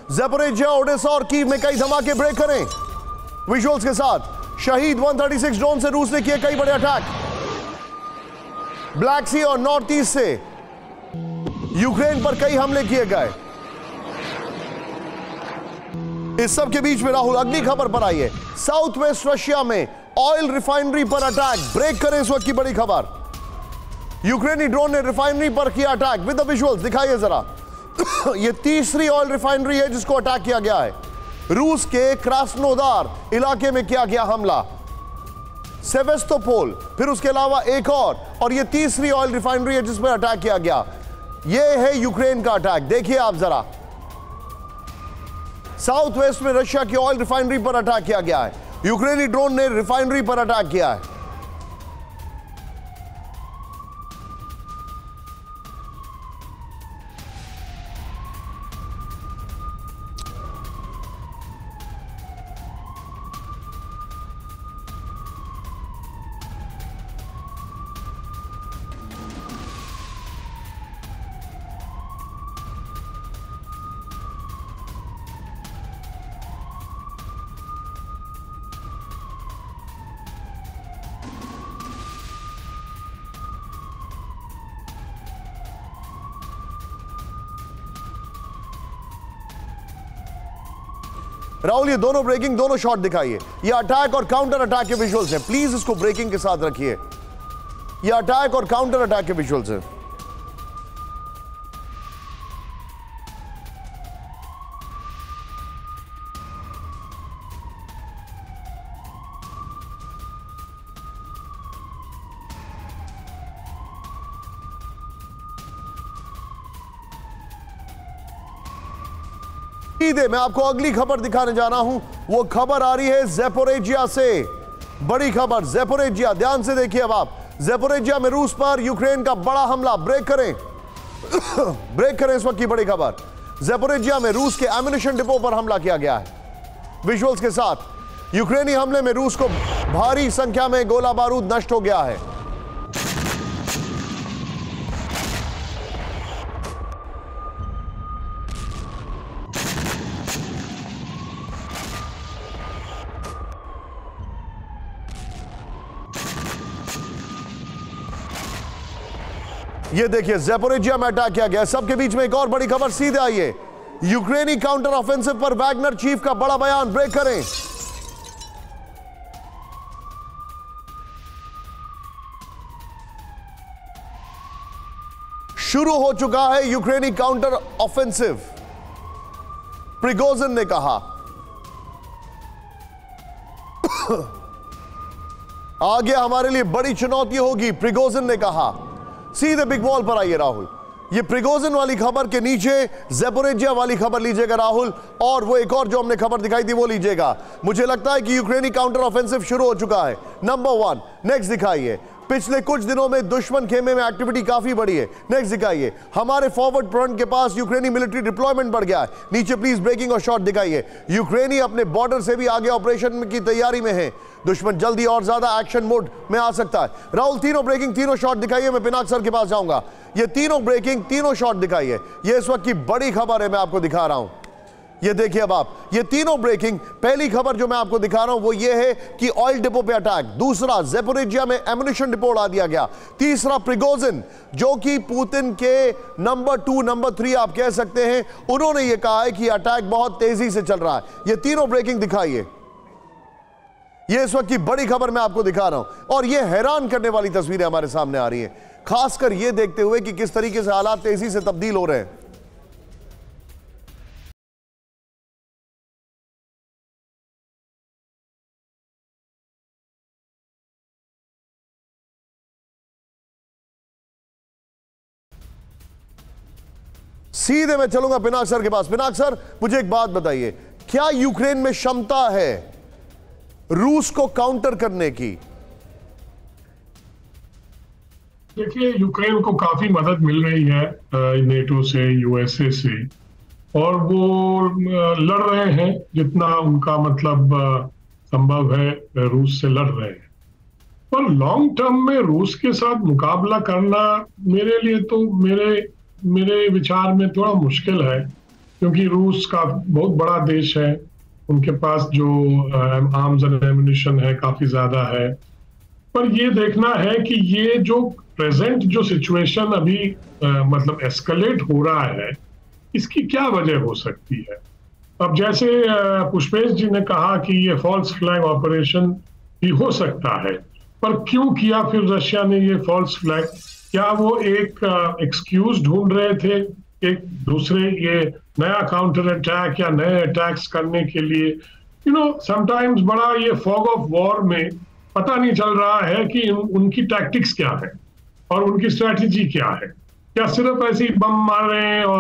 Zaporizhzhia, Odesa और Kyiv में कई धमाके। ब्रेक करें विजुअल्स के साथ। शहीद 136 ड्रोन से रूस ने किए कई बड़े अटैक। ब्लैक सी और नॉर्थ ईस्ट से यूक्रेन पर कई हमले किए गए। इस सब के बीच में राहुल अगली खबर पर आई है। साउथ वेस्ट रशिया में ऑयल रिफाइनरी पर अटैक। ब्रेक करें इस वक्त की बड़ी खबर। यूक्रेनी ड्रोन ने रिफाइनरी पर किया अटैक विद द विजुअल्स। दिखाइए जरा। यह तीसरी ऑयल रिफाइनरी है जिसको अटैक किया गया है। रूस के क्रास्नोदार इलाके में किया गया हमला। सेवेस्तोपोल, फिर उसके अलावा एक और यह तीसरी ऑयल रिफाइनरी है जिस पर अटैक किया गया। यह है यूक्रेन का अटैक। देखिए आप जरा, साउथ वेस्ट में रशिया की ऑयल रिफाइनरी पर अटैक किया गया है। यूक्रेनी ड्रोन ने रिफाइनरी पर अटैक किया है। राहुल, ये दोनों ब्रेकिंग, दोनों शॉट दिखाइए। ये अटैक और काउंटर अटैक के विजुअल्स हैं। प्लीज इसको ब्रेकिंग के साथ रखिए। ये अटैक और काउंटर अटैक के विजुअल्स हैं। सीधे मैं आपको अगली खबर दिखाने जा रहा हूं। वो खबर आ रही है ज़ैपोरिज़िया से। बड़ी खबर ज़ैपोरिज़िया, ध्यान से देखिए अब आप। ज़ैपोरिज़िया में रूस पर यूक्रेन का बड़ा हमला। ब्रेक करें ब्रेक करें इस वक्त की बड़ी खबर। ज़ैपोरिज़िया में रूस के एम्युनिशन डिपो पर हमला किया गया है विजुअल्स के साथ। यूक्रेनी हमले में रूस को भारी संख्या में गोला बारूद नष्ट हो गया है। ये देखिए, ज़ैपोरिज़िया में अटैक किया गया। सबके बीच में एक और बड़ी खबर सीधे आई है। यूक्रेनी काउंटर ऑफेंसिव पर वैगनर चीफ का बड़ा बयान। ब्रेक करें। शुरू हो चुका है यूक्रेनी काउंटर ऑफेंसिव, प्रिगोजिन ने कहा। आगे हमारे लिए बड़ी चुनौती होगी, प्रिगोजिन ने कहा। सीधे बिग बॉल पर आइए राहुल। ये प्रिगोजिन वाली खबर के नीचे ज़ैपोरिज़िया वाली खबर लीजिएगा राहुल, और वो एक और जो हमने खबर दिखाई थी वो लीजिएगा। मुझे लगता है कि यूक्रेनी काउंटर ऑफेंसिव शुरू हो चुका है। नंबर 1 नेक्स्ट दिखाइए। पिछले कुछ दिनों में दुश्मन खेमे में एक्टिविटी काफी बढ़ी है। नेक्स्ट दिखाइए। हमारे फॉरवर्ड फ्रंट के पास यूक्रेनी मिलिट्री डिप्लॉयमेंट बढ़ गया है। नीचे प्लीज ब्रेकिंग और शॉट दिखाइए। यूक्रेनी अपने बॉर्डर से भी आगे ऑपरेशन की तैयारी में है। दुश्मन जल्दी और ज्यादा एक्शन मोड में आ सकता है। राहुल, तीनों ब्रेकिंग, तीनों शॉट दिखाइए। मैं पिनाक सर के पास जाऊंगा। ये तीनों ब्रेकिंग, तीनों शॉट दिखाइए। ये इस वक्त की बड़ी खबर है, मैं आपको दिखा रहा हूं। ये देखिए अब आप, ये तीनों ब्रेकिंग। पहली खबर जो मैं आपको दिखा रहा हूं वो ये है कि ऑयल डिपो पे अटैक। दूसरा, ज़ैपोरिज़िया में एम्युनिशन डिपो उड़ा दिया गया। तीसरा, प्रिगोजिन, जो कि पुतिन के नंबर 2, नंबर 3 आप कह सकते हैं, उन्होंने ये कहा है कि अटैक बहुत तेजी से चल रहा है। ये तीनों ब्रेकिंग दिखाइए। ये इस वक्त की बड़ी खबर मैं आपको दिखा रहा हूं, और ये हैरान करने वाली तस्वीरें हमारे सामने आ रही हैं, खासकर ये देखते हुए कि किस तरीके से हालात तेजी से तब्दील हो रहे हैं। सीधे मैं चलूंगा पिनाक सर के पास। पिनाक सर, मुझे एक बात बताइए, क्या यूक्रेन में क्षमता है रूस को काउंटर करने की? देखिए, यूक्रेन को काफी मदद मिल रही है नेटो से, यूएसए से, और वो लड़ रहे हैं जितना उनका मतलब संभव है, रूस से लड़ रहे हैं। पर लॉन्ग टर्म में रूस के साथ मुकाबला करना मेरे लिए तो मेरे विचार में थोड़ा मुश्किल है, क्योंकि रूस का बहुत बड़ा देश है, उनके पास जो आर्म्स एंड एम्युनिशन है काफी ज्यादा है। पर ये देखना है कि ये जो प्रेजेंट जो सिचुएशन अभी मतलब एस्केलेट हो रहा है, इसकी क्या वजह हो सकती है। अब जैसे पुष्पेश जी ने कहा कि ये फॉल्स फ्लैग ऑपरेशन भी हो सकता है, पर क्यों किया फिर रशिया ने ये फॉल्स फ्लैग? क्या वो एक एक्सक्यूज ढूंढ रहे थे एक दूसरे ये नया काउंटर अटैक या नए अटैक्स करने के लिए? समटाइम्स बड़ा ये फॉग ऑफ वॉर में पता नहीं चल रहा है कि उनकी टैक्टिक्स क्या है और उनकी स्ट्रैटेजी क्या है। क्या सिर्फ ऐसे ही बम मार रहे हैं और